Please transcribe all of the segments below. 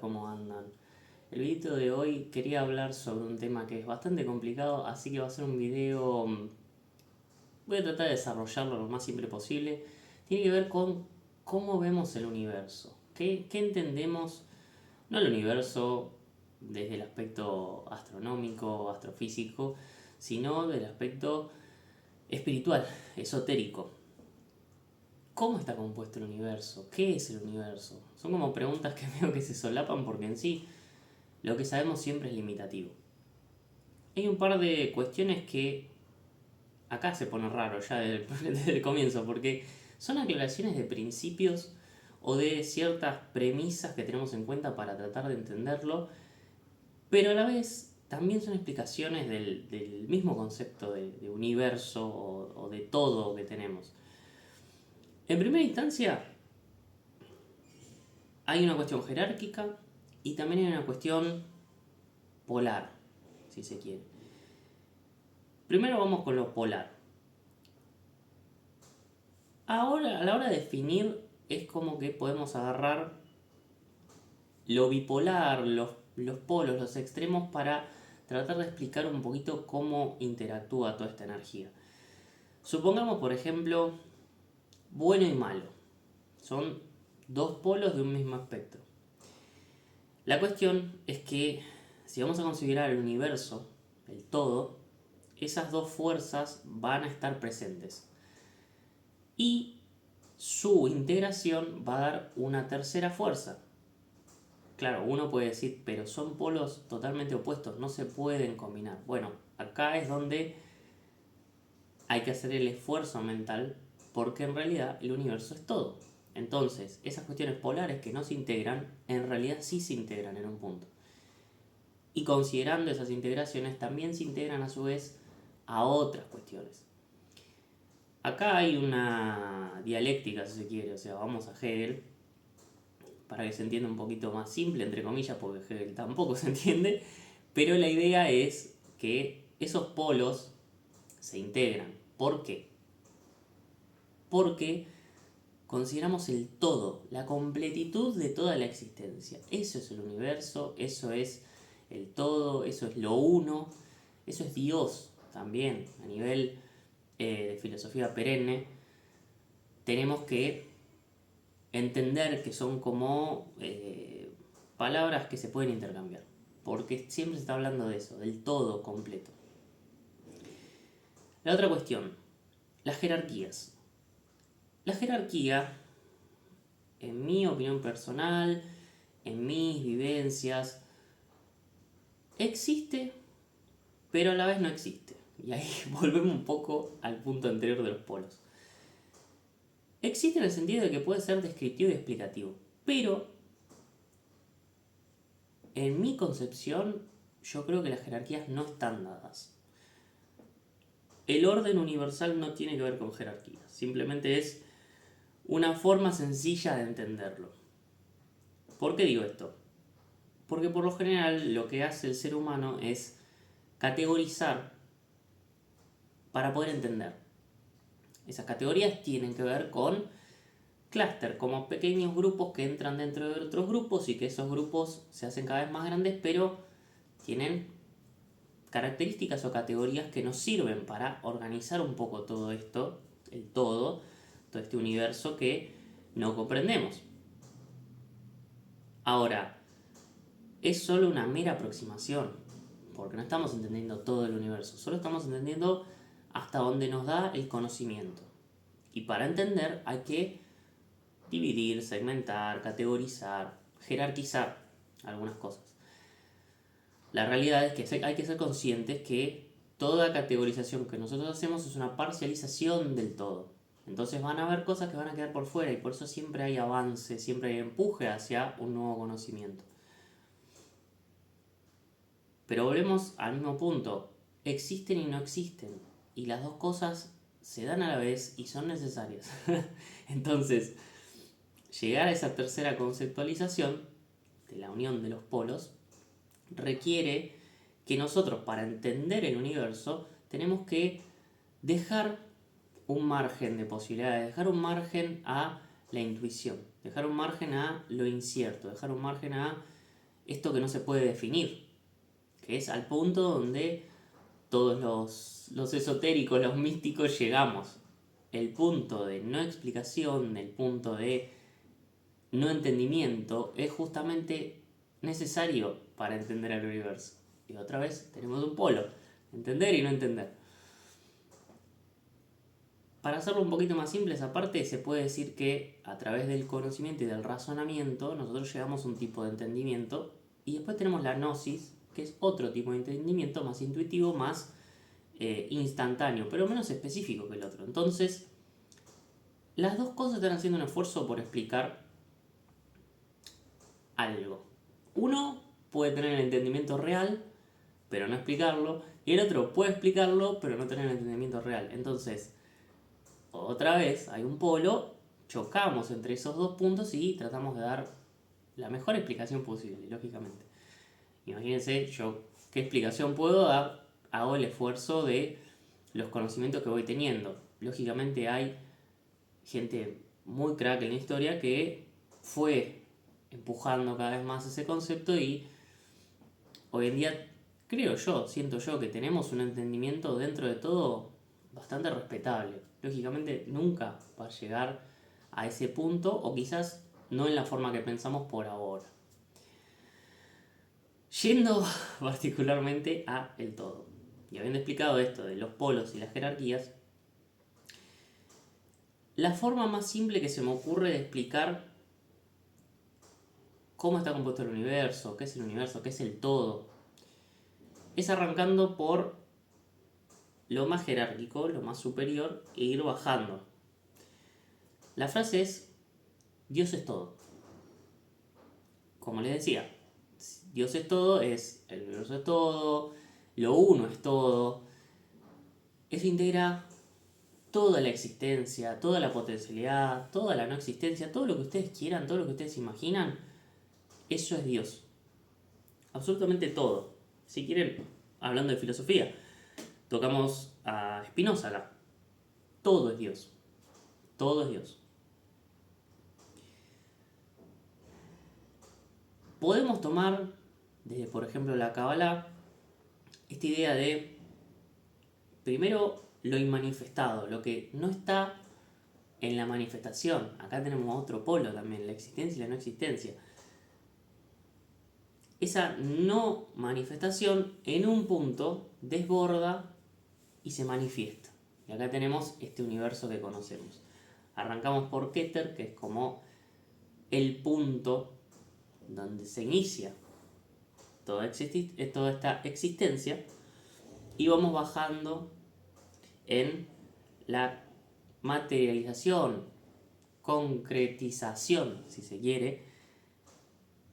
¿cómo andan? El video de hoy quería hablar sobre un tema que es bastante complicado, así que va a ser un video, voy a tratar de desarrollarlo lo más simple posible. Tiene que ver con cómo vemos el universo, qué entendemos, no el universo desde el aspecto astronómico, astrofísico, sino del aspecto espiritual, esotérico. ¿Cómo está compuesto el universo? ¿Qué es el universo? Son como preguntas que veo que se solapan porque en sí lo que sabemos siempre es limitativo. Hay un par de cuestiones que acá se pone raro ya desde el comienzo, porque son aclaraciones de principios o de ciertas premisas que tenemos en cuenta para tratar de entenderlo, pero a la vez también son explicaciones del mismo concepto de universo o de todo que tenemos. En primera instancia, hay una cuestión jerárquica y también hay una cuestión polar, si se quiere. Primero vamos con lo polar. Ahora, a la hora de definir, es como que podemos agarrar lo bipolar, los polos, los extremos, para tratar de explicar un poquito cómo interactúa toda esta energía. Supongamos, por ejemplo, bueno y malo. Son dos polos de un mismo espectro. La cuestión es que si vamos a considerar el universo, el todo, esas dos fuerzas van a estar presentes. Y su integración va a dar una tercera fuerza. Claro, uno puede decir, pero son polos totalmente opuestos, no se pueden combinar. Bueno, acá es donde hay que hacer el esfuerzo mental, porque en realidad el universo es todo. Entonces, esas cuestiones polares que no se integran, en realidad sí se integran en un punto. Y considerando esas integraciones, también se integran a su vez a otras cuestiones. Acá hay una dialéctica, si se quiere, o sea, vamos a Hegel, para que se entienda un poquito más simple, entre comillas, porque Hegel tampoco se entiende, pero la idea es que esos polos se integran. ¿Por qué? Porque consideramos el todo, la completitud de toda la existencia. Eso es el universo, eso es el todo, eso es lo uno, eso es Dios también, a nivel de filosofía perenne. Tenemos que entender que son como palabras que se pueden intercambiar, porque siempre se está hablando de eso, del todo completo. La otra cuestión, las jerarquías. La jerarquía, en mi opinión personal, en mis vivencias, existe, pero a la vez no existe. Y ahí volvemos un poco al punto anterior de los polos. Existe en el sentido de que puede ser descriptivo y explicativo, pero en mi concepción yo creo que las jerarquías no están dadas. El orden universal no tiene que ver con jerarquías, simplemente es una forma sencilla de entenderlo. ¿Por qué digo esto? Porque por lo general lo que hace el ser humano es categorizar para poder entender. Esas categorías tienen que ver con clúster, como pequeños grupos que entran dentro de otros grupos y que esos grupos se hacen cada vez más grandes, pero tienen características o categorías que nos sirven para organizar un poco todo esto, el todo este universo que no comprendemos. Ahora, es solo una mera aproximación, porque no estamos entendiendo todo el universo, solo estamos entendiendo hasta donde nos da el conocimiento. Y para entender hay que dividir, segmentar, categorizar, jerarquizar algunas cosas. La realidad es que hay que ser conscientes que toda categorización que nosotros hacemos es una parcialización del todo. Entonces van a haber cosas que van a quedar por fuera y por eso siempre hay avance, siempre hay empuje hacia un nuevo conocimiento. Pero volvemos al mismo punto. Existen y no existen. Y las dos cosas se dan a la vez y son necesarias. Entonces, llegar a esa tercera conceptualización de la unión de los polos requiere que nosotros, para entender el universo, tenemos que dejar un margen de posibilidades, dejar un margen a la intuición, dejar un margen a lo incierto, dejar un margen a esto que no se puede definir, que es al punto donde todos los esotéricos, los místicos llegamos. El punto de no explicación, el punto de no entendimiento es justamente necesario para entender el universo. Y otra vez tenemos un polo, entender y no entender. Para hacerlo un poquito más simple, esa parte se puede decir que a través del conocimiento y del razonamiento nosotros llegamos a un tipo de entendimiento y después tenemos la gnosis, que es otro tipo de entendimiento más intuitivo, más instantáneo, pero menos específico que el otro. Entonces, las dos cosas están haciendo un esfuerzo por explicar algo. Uno puede tener el entendimiento real, pero no explicarlo, y el otro puede explicarlo, pero no tener el entendimiento real. Entonces, otra vez hay un polo, chocamos entre esos dos puntos y tratamos de dar la mejor explicación posible, lógicamente. Imagínense, yo qué explicación puedo dar, hago el esfuerzo de los conocimientos que voy teniendo. Lógicamente hay gente muy crack en la historia que fue empujando cada vez más ese concepto y hoy en día creo yo, siento yo que tenemos un entendimiento dentro de todo bastante respetable. Lógicamente nunca va a llegar a ese punto o quizás no en la forma que pensamos por ahora. Yendo particularmente a el todo. Y habiendo explicado esto de los polos y las jerarquías, la forma más simple que se me ocurre de explicar cómo está compuesto el universo, qué es el todo, es arrancando por lo más jerárquico, lo más superior, e ir bajando. La frase es, Dios es todo. Como les decía, Dios es todo, es el universo es todo, lo uno es todo. Eso integra toda la existencia, toda la potencialidad, toda la no existencia, todo lo que ustedes quieran, todo lo que ustedes imaginan, eso es Dios. Absolutamente todo. Si quieren, hablando de filosofía, tocamos a Spinoza acá. Todo es Dios. Todo es Dios. Podemos tomar, desde por ejemplo la Kabbalah, esta idea de, primero, lo inmanifestado, lo que no está en la manifestación. Acá tenemos otro polo también, la existencia y la no existencia. Esa no manifestación en un punto desborda y se manifiesta. Y acá tenemos este universo que conocemos. Arrancamos por Keter, que es como el punto donde se inicia toda esta existencia, y vamos bajando en la materialización, concretización, si se quiere,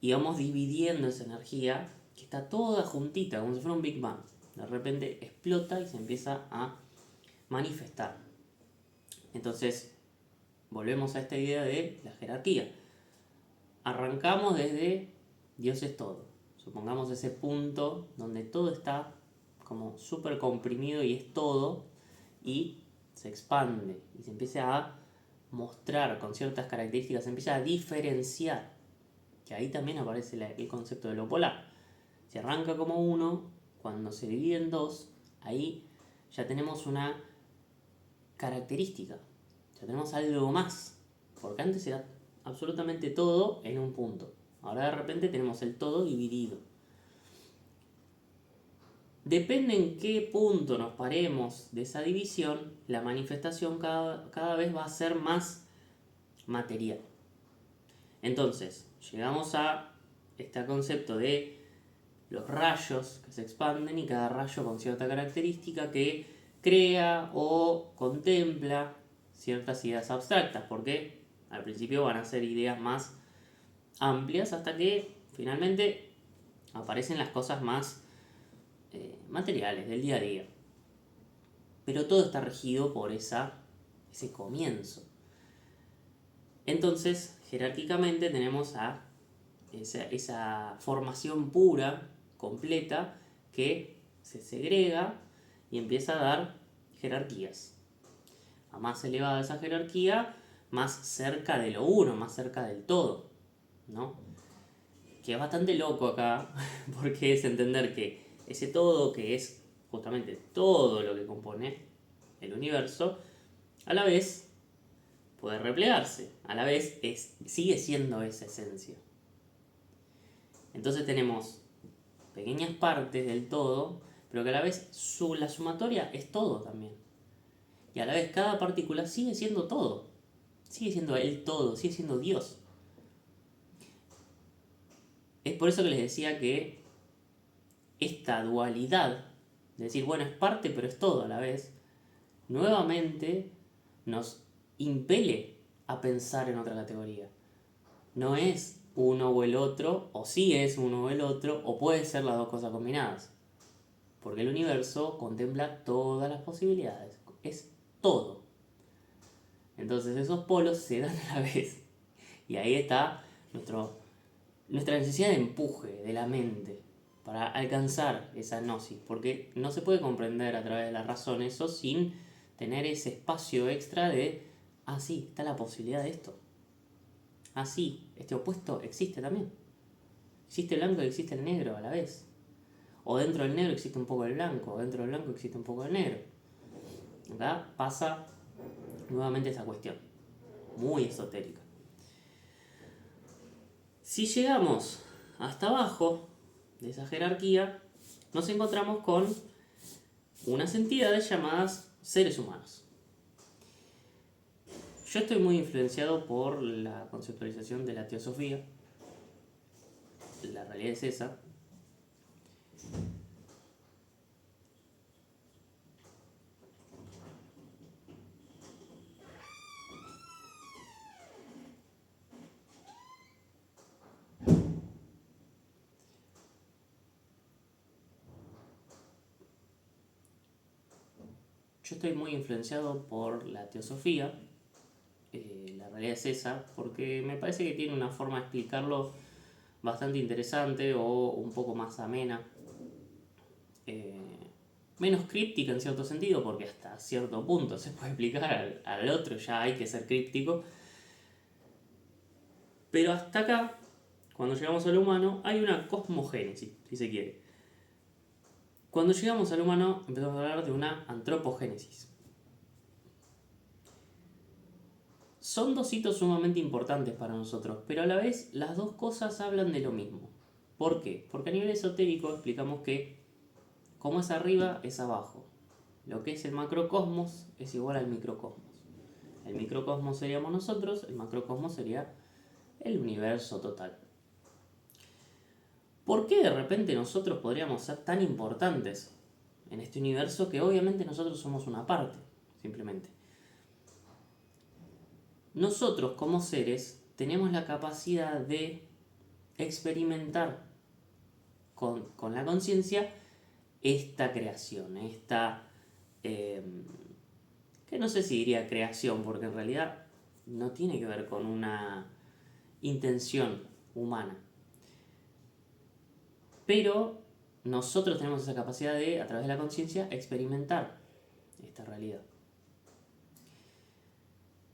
y vamos dividiendo esa energía que está toda juntita, como si fuera un Big Bang. De repente explota y se empieza a manifestar. Entonces, volvemos a esta idea de la jerarquía. Arrancamos desde Dios es todo. Supongamos ese punto donde todo está como súper comprimido y es todo, y se expande y se empieza a mostrar con ciertas características, se empieza a diferenciar, que ahí también aparece el concepto de lo polar. Si arranca como uno, cuando se divide en dos, ahí ya tenemos una característica, ya tenemos algo más, porque antes era absolutamente todo en un punto. Ahora de repente tenemos el todo dividido. Depende en qué punto nos paremos de esa división, la manifestación cada vez va a ser más material. Entonces, llegamos a este concepto de los rayos que se expanden y cada rayo con cierta característica que crea o contempla ciertas ideas abstractas, porque al principio van a ser ideas más amplias hasta que finalmente aparecen las cosas más materiales del día a día. Pero todo está regido por ese comienzo. Entonces, jerárquicamente tenemos a esa formación pura, completa, que se segrega y empieza a dar jerarquías. A más elevada esa jerarquía, más cerca de lo uno, más cerca del todo, ¿no? que es bastante loco acá, porque es entender que ese todo, que es justamente todo lo que compone el universo, a la vez puede replegarse, a la vez sigue siendo esa esencia. Entonces tenemos pequeñas partes del todo, pero que a la vez la sumatoria es todo también. Y a la vez cada partícula sigue siendo todo, sigue siendo el todo, sigue siendo Dios. Es por eso que les decía que esta dualidad, de decir, bueno, es parte pero es todo a la vez, nuevamente nos impele a pensar en otra categoría. No es uno o el otro, o sí es uno o el otro, o puede ser las dos cosas combinadas. Porque el universo contempla todas las posibilidades, es todo. Entonces esos polos se dan a la vez. Y ahí está nuestra necesidad de empuje de la mente para alcanzar esa gnosis, porque no se puede comprender a través de la razón eso sin tener ese espacio extra de, sí, está la posibilidad de esto. Sí, este opuesto existe también. Existe el blanco y existe el negro a la vez. O dentro del negro existe un poco el blanco, o dentro del blanco existe un poco el negro. Acá pasa nuevamente esa cuestión, muy esotérica. Si llegamos hasta abajo de esa jerarquía, nos encontramos con unas entidades llamadas seres humanos. Yo estoy muy influenciado por la conceptualización de la teosofía. La realidad es esa. Yo estoy muy influenciado por la teosofía. La realidad es esa, porque me parece que tiene una forma de explicarlo bastante interesante o un poco más amena. Menos críptica en cierto sentido, porque hasta cierto punto se puede explicar al otro, ya hay que ser críptico. Pero hasta acá, cuando llegamos al humano, hay una cosmogénesis, si se quiere. Cuando llegamos al humano, empezamos a hablar de una antropogénesis. Son dos hitos sumamente importantes para nosotros, pero a la vez las dos cosas hablan de lo mismo. ¿Por qué? Porque a nivel esotérico explicamos que como es arriba, es abajo. Lo que es el macrocosmos es igual al microcosmos. El microcosmos seríamos nosotros, el macrocosmos sería el universo total. ¿Por qué de repente nosotros podríamos ser tan importantes en este universo que obviamente nosotros somos una parte, simplemente? Nosotros como seres tenemos la capacidad de experimentar con la conciencia esta creación, que no sé si diría creación, porque en realidad no tiene que ver con una intención humana. Pero nosotros tenemos esa capacidad de, a través de la conciencia, experimentar esta realidad.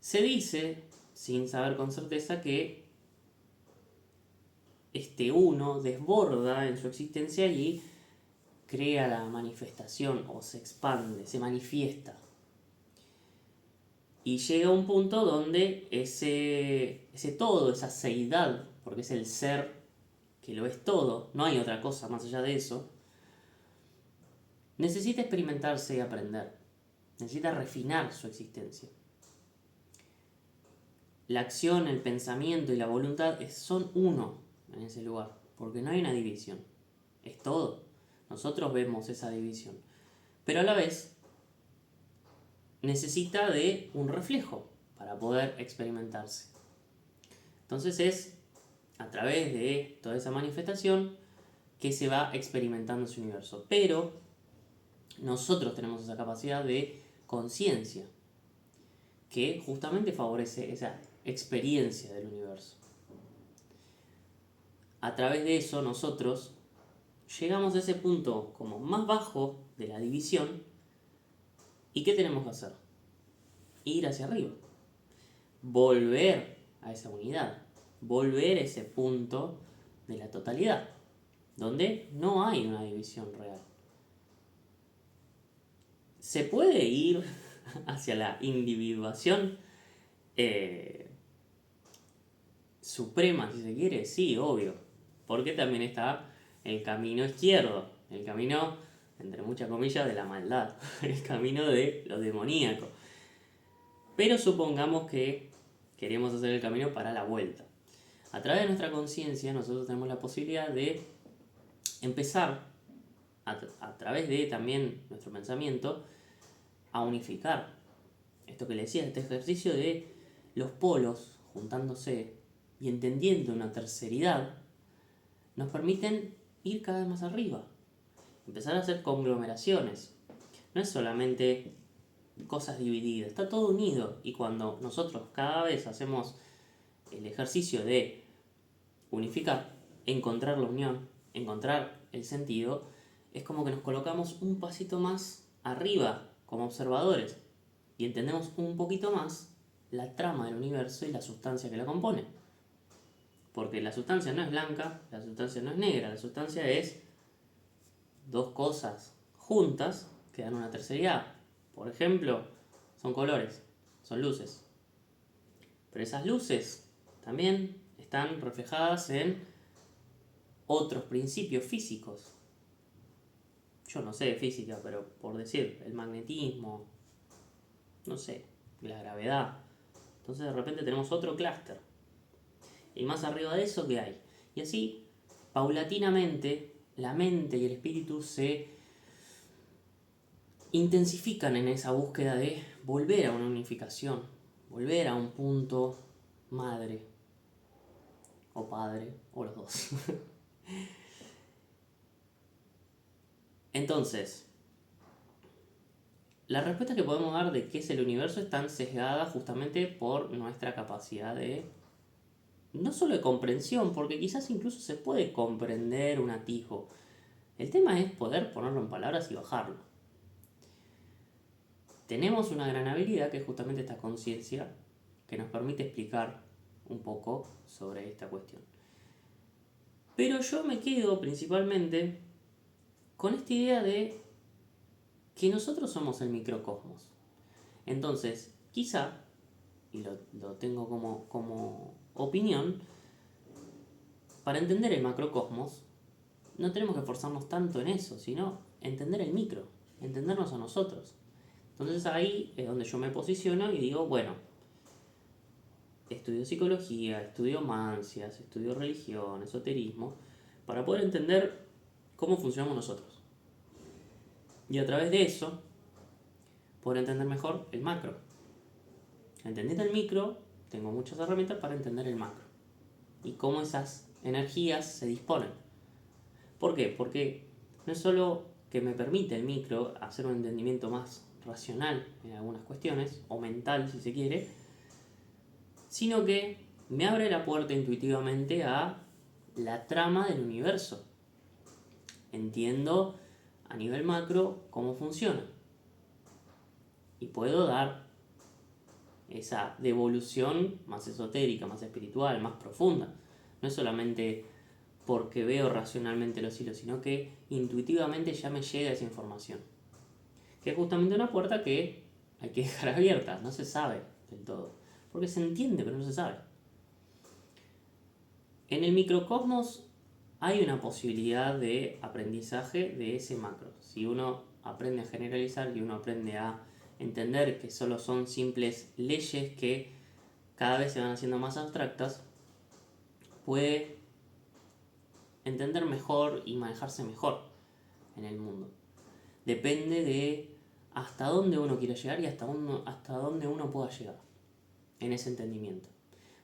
Se dice, sin saber con certeza, que este uno desborda en su existencia y crea la manifestación o se expande, se manifiesta. Y llega a un punto donde ese todo, esa seidad, porque es el ser que lo es todo, no hay otra cosa más allá de eso, necesita experimentarse y aprender, necesita refinar su existencia. La acción, el pensamiento y la voluntad son uno en ese lugar, porque no hay una división, es todo. Nosotros vemos esa división, pero a la vez necesita de un reflejo para poder experimentarse. Entonces es a través de toda esa manifestación que se va experimentando ese universo. Pero nosotros tenemos esa capacidad de conciencia que justamente favorece esa experiencia del universo. A través de eso nosotros llegamos a ese punto como más bajo de la división. ¿Y qué tenemos que hacer? Ir hacia arriba. Volver a esa unidad. Volver a ese punto de la totalidad, donde no hay una división real. ¿Se puede ir hacia la individuación suprema, si se quiere? Sí, obvio. Porque también está el camino izquierdo, el camino, entre muchas comillas, de la maldad, el camino de lo demoníaco. Pero supongamos que queremos hacer el camino para la vuelta. A través de nuestra conciencia nosotros tenemos la posibilidad de empezar, a través de también nuestro pensamiento, a unificar. Esto que le decía, este ejercicio de los polos juntándose y entendiendo una terceridad, nos permiten ir cada vez más arriba. Empezar a hacer conglomeraciones. No es solamente cosas divididas, está todo unido. Y cuando nosotros cada vez hacemos el ejercicio de unificar, encontrar la unión, encontrar el sentido, es como que nos colocamos un pasito más arriba como observadores y entendemos un poquito más la trama del universo y la sustancia que la compone. Porque la sustancia no es blanca, la sustancia no es negra, la sustancia es dos cosas juntas que dan una terceridad. Por ejemplo, son colores, son luces. Pero esas luces también están reflejadas en otros principios físicos. Yo no sé de física, pero por decir, el magnetismo, no sé, la gravedad. Entonces de repente tenemos otro clúster. Y más arriba de eso, ¿qué hay? Y así, paulatinamente, la mente y el espíritu se intensifican en esa búsqueda de volver a una unificación, volver a un punto madre, o padre, o los dos. Entonces, la respuesta que podemos dar de qué es el universo están sesgadas justamente por nuestra capacidad de, no solo de comprensión, porque quizás incluso se puede comprender un atisbo. El tema es poder ponerlo en palabras y bajarlo. Tenemos una gran habilidad que es justamente esta conciencia que nos permite explicar un poco sobre esta cuestión. Pero yo me quedo principalmente con esta idea de que nosotros somos el microcosmos. Entonces, quizá, y lo tengo como opinión, para entender el macrocosmos no tenemos que esforzarnos tanto en eso, sino entender el micro, entendernos a nosotros. Entonces ahí es donde yo me posiciono y digo, bueno, estudio psicología, estudio mancias, estudio religión, esoterismo, para poder entender cómo funcionamos nosotros. Y a través de eso, poder entender mejor el macro. Entendiendo el micro, tengo muchas herramientas para entender el macro. Y cómo esas energías se disponen. ¿Por qué? Porque no es solo que me permite el micro hacer un entendimiento más racional en algunas cuestiones, o mental si se quiere, sino que me abre la puerta intuitivamente a la trama del universo. Entiendo a nivel macro cómo funciona. Y puedo dar esa devolución más esotérica, más espiritual, más profunda. No es solamente porque veo racionalmente los hilos, sino que intuitivamente ya me llega esa información. Que es justamente una puerta que hay que dejar abierta, no se sabe del todo. Porque se entiende, pero no se sabe. En el microcosmos hay una posibilidad de aprendizaje de ese macro. Si uno aprende a generalizar y uno aprende a entender que solo son simples leyes que cada vez se van haciendo más abstractas, puede entender mejor y manejarse mejor en el mundo. Depende de hasta dónde uno quiere llegar y hasta dónde uno pueda llegar en ese entendimiento.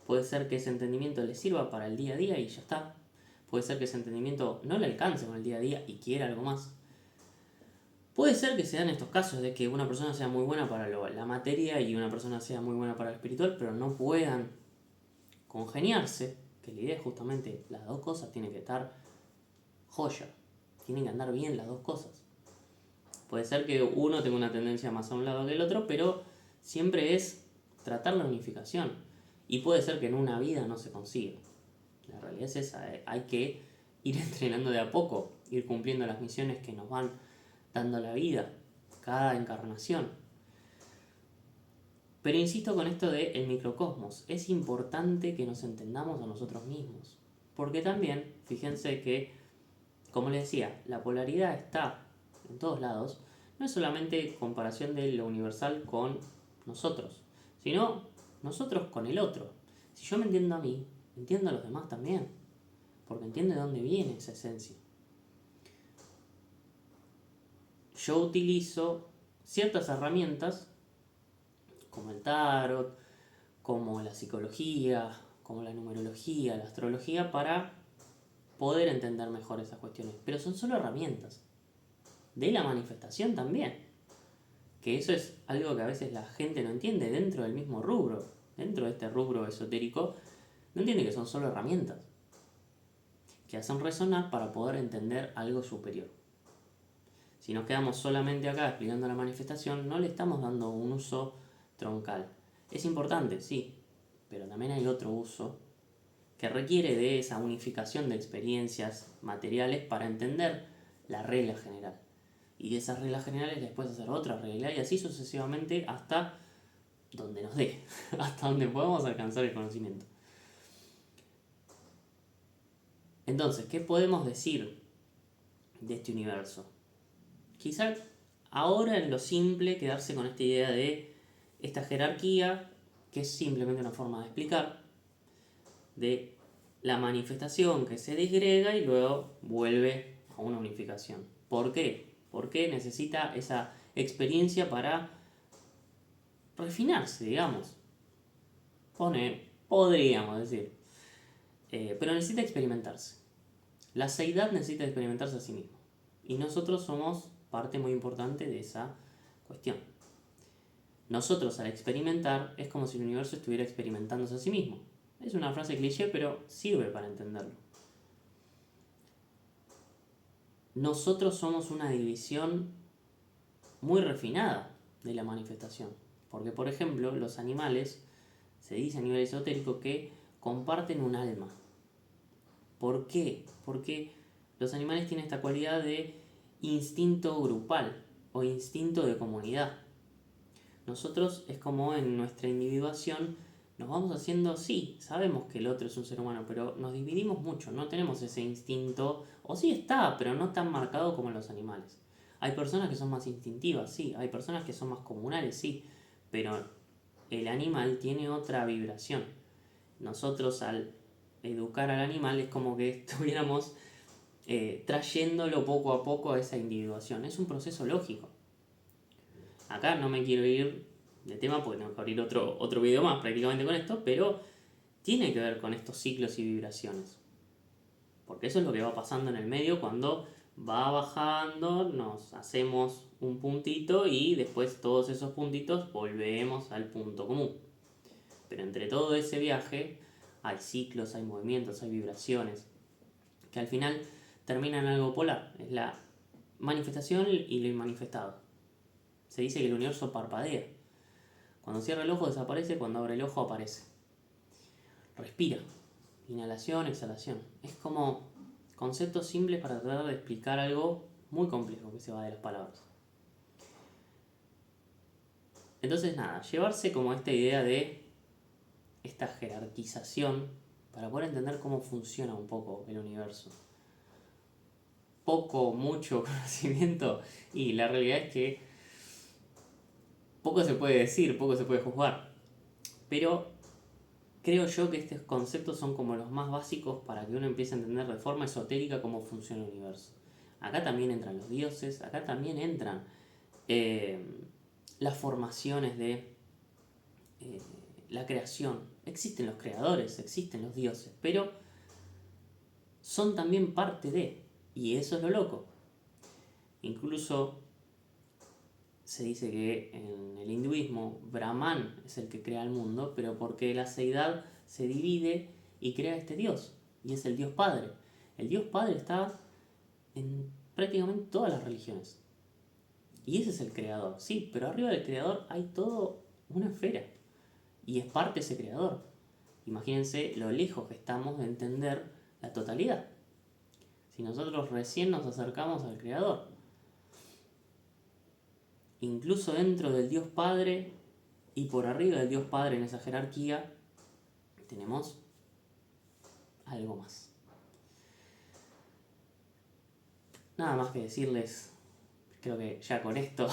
Puede ser que ese entendimiento le sirva para el día a día y ya está. Puede ser que ese entendimiento no le alcance con el día a día y quiera algo más. Puede ser que se dan estos casos de que una persona sea muy buena para la materia y una persona sea muy buena para lo espiritual, pero no puedan congeniarse, que la idea es justamente las dos cosas tienen que estar joya, tienen que andar bien las dos cosas. Puede ser que uno tenga una tendencia más a un lado que el otro, pero siempre es tratar la unificación. Y puede ser que en una vida no se consiga. La realidad es esa, hay que ir entrenando de a poco, ir cumpliendo las misiones que nos van dando la vida, cada encarnación. Pero insisto con esto de el microcosmos, es importante que nos entendamos a nosotros mismos. Porque también, fíjense que, como les decía, la polaridad está en todos lados, no es solamente comparación de lo universal con nosotros, sino nosotros con el otro. Si yo me entiendo a mí, entiendo a los demás también, porque entiendo de dónde viene esa esencia. Yo utilizo ciertas herramientas, como el tarot, como la psicología, como la numerología, la astrología, para poder entender mejor esas cuestiones. Pero son solo herramientas. De la manifestación también. Que eso es algo que a veces la gente no entiende dentro del mismo rubro. Dentro de este rubro esotérico, no entiende que son solo herramientas. Que hacen resonar para poder entender algo superior. Si nos quedamos solamente acá explicando la manifestación, no le estamos dando un uso troncal. Es importante, sí, pero también hay otro uso que requiere de esa unificación de experiencias materiales para entender la regla general. Y de esas reglas generales les puedes hacer otra regla y así sucesivamente hasta donde nos dé, hasta donde podamos alcanzar el conocimiento. Entonces, ¿qué podemos decir de este universo? Quizá ahora en lo simple quedarse con esta idea de esta jerarquía, que es simplemente una forma de explicar, de la manifestación que se disgrega y luego vuelve a una unificación. ¿Por qué? Porque necesita esa experiencia para refinarse, digamos. Podríamos decir. Pero necesita experimentarse. La seidad necesita experimentarse a sí mismo. Y nosotros somos parte muy importante de esa cuestión. Nosotros al experimentar es como si el universo estuviera experimentándose a sí mismo. Es una frase cliché, pero sirve para entenderlo. Nosotros somos una división muy refinada de la manifestación. Porque, por ejemplo, los animales, se dice a nivel esotérico que comparten un alma. ¿Por qué? Porque los animales tienen esta cualidad de instinto grupal o instinto de comunidad. Nosotros es como en nuestra individuación nos vamos haciendo, sí, sabemos que el otro es un ser humano, pero nos dividimos mucho, no tenemos ese instinto, o sí está, pero no tan marcado como en los animales. Hay personas que son más instintivas, sí, hay personas que son más comunales, sí, pero el animal tiene otra vibración. Nosotros al educar al animal es como que estuviéramos trayéndolo poco a poco a esa individuación. Es un proceso lógico. Acá no me quiero ir de tema porque tengo que abrir otro video más prácticamente con esto, pero tiene que ver con estos ciclos y vibraciones. Porque eso es lo que va pasando en el medio cuando va bajando, nos hacemos un puntito y después todos esos puntitos volvemos al punto común. Pero entre todo ese viaje hay ciclos, hay movimientos, hay vibraciones, que al final terminan en algo polar. Es la manifestación y lo inmanifestado. Se dice que el universo parpadea. Cuando cierra el ojo desaparece, cuando abre el ojo aparece. Respira. Inhalación, exhalación. Es como conceptos simples para tratar de explicar algo muy complejo que se va de las palabras. Entonces nada, llevarse como esta idea de esta jerarquización para poder entender cómo funciona un poco el universo. Poco, mucho conocimiento y la realidad es que poco se puede decir, poco se puede juzgar. Pero creo yo que estos conceptos son como los más básicos para que uno empiece a entender de forma esotérica cómo funciona el universo. Acá también entran los dioses, acá también entran las formaciones de la creación. Existen los creadores, existen los dioses, pero son también parte de, y eso es lo loco. Incluso se dice que en el hinduismo Brahman es el que crea el mundo, pero porque la seidad se divide y crea este dios, y es el dios padre. El dios padre está en prácticamente todas las religiones. Y ese es el creador, sí, pero arriba del creador hay todo una esfera, y es parte de ese creador. Imagínense lo lejos que estamos de entender la totalidad. Si nosotros recién nos acercamos al Creador, incluso dentro del Dios Padre y por arriba del Dios Padre en esa jerarquía, tenemos algo más. Nada más que decirles, creo que ya con esto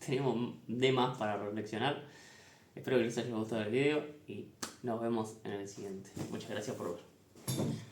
tenemos de más para reflexionar. Espero que les haya gustado el video y nos vemos en el siguiente. Muchas gracias por ver.